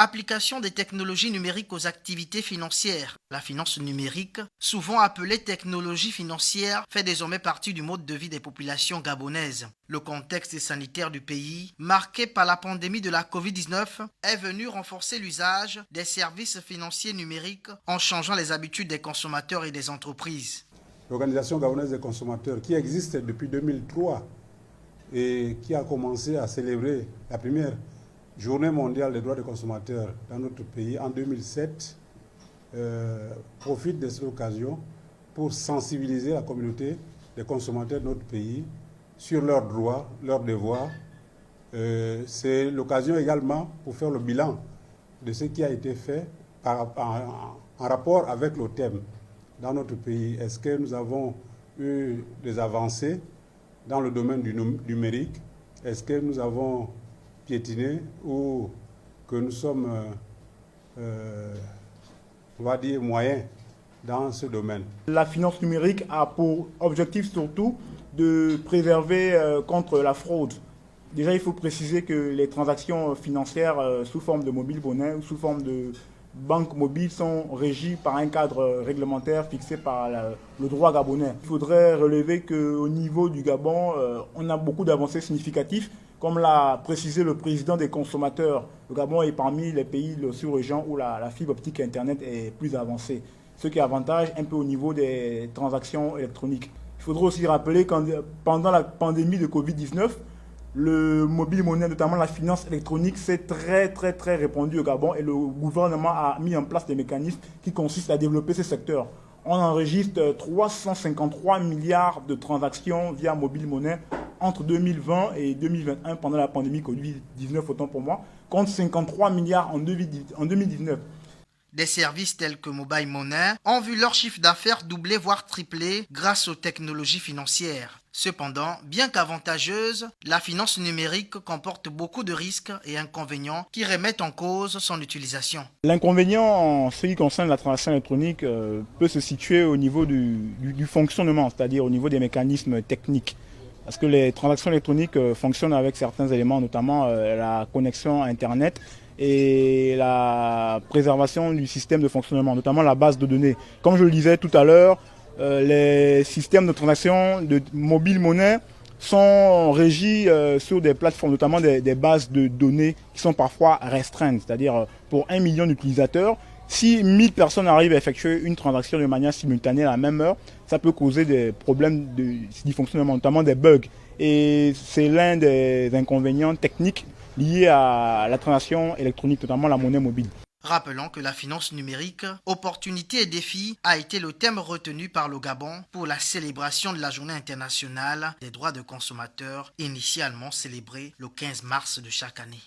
Application des technologies numériques aux activités financières. La finance numérique, souvent appelée technologie financière, fait désormais partie du mode de vie des populations gabonaises. Le contexte sanitaire du pays, marqué par la pandémie de la Covid-19, est venu renforcer l'usage des services financiers numériques en changeant les habitudes des consommateurs et des entreprises. L'Organisation gabonaise des consommateurs, qui existe depuis 2003 et qui a commencé à célébrer la première journée mondiale des droits des consommateurs dans notre pays en 2007, profite de cette occasion pour sensibiliser la communauté des consommateurs de notre pays sur leurs droits, leurs devoirs. C'est l'occasion également pour faire le bilan de ce qui a été fait en rapport avec le thème dans notre pays. Est-ce que nous avons eu des avancées dans le domaine du numérique? Est-ce que nous avons piétiné ou que nous sommes, on va dire, moyens dans ce domaine? La finance numérique a pour objectif surtout de préserver contre la fraude. Déjà, il faut préciser que les transactions financières sous forme de mobile monnaie ou sous forme de banque mobile sont régies par un cadre réglementaire fixé par le droit gabonais. Il faudrait relever qu'au niveau du Gabon, on a beaucoup d'avancées significatives. Comme l'a précisé le président des consommateurs, le Gabon est parmi les pays de la sous-région où la fibre optique Internet est plus avancée. Ce qui avantage un peu au niveau des transactions électroniques. Il faudrait aussi rappeler que pendant la pandémie de Covid-19, le mobile monnaie, notamment la finance électronique, s'est très répandu au Gabon et le gouvernement a mis en place des mécanismes qui consistent à développer ce secteur. On enregistre 353 milliards de transactions via mobile monnaie entre 2020 et 2021 pendant la pandémie Covid-19, autant pour moi, contre 53 milliards en 2019. Des services tels que Mobile Money ont vu leur chiffre d'affaires doubler voire tripler grâce aux technologies financières. Cependant, bien qu'avantageuse, la finance numérique comporte beaucoup de risques et inconvénients qui remettent en cause son utilisation. L'inconvénient en ce qui concerne la transaction électronique peut se situer au niveau du fonctionnement, c'est-à-dire au niveau des mécanismes techniques. Parce que les transactions électroniques fonctionnent avec certains éléments, notamment la connexion Internet et la préservation du système de fonctionnement, notamment la base de données. Comme je le disais tout à l'heure, les systèmes de transaction de mobile monnaie sont régis sur des plateformes, notamment des bases de données qui sont parfois restreintes. C'est-à-dire pour 1 million d'utilisateurs, si 1000 personnes arrivent à effectuer une transaction de manière simultanée à la même heure, ça peut causer des problèmes de fonctionnement, notamment des bugs. Et c'est l'un des inconvénients techniques liés à la transaction électronique, notamment la monnaie mobile. Rappelons que la finance numérique, opportunités et défis, a été le thème retenu par le Gabon pour la célébration de la Journée internationale des droits de consommateurs, initialement célébrée le 15 mars de chaque année.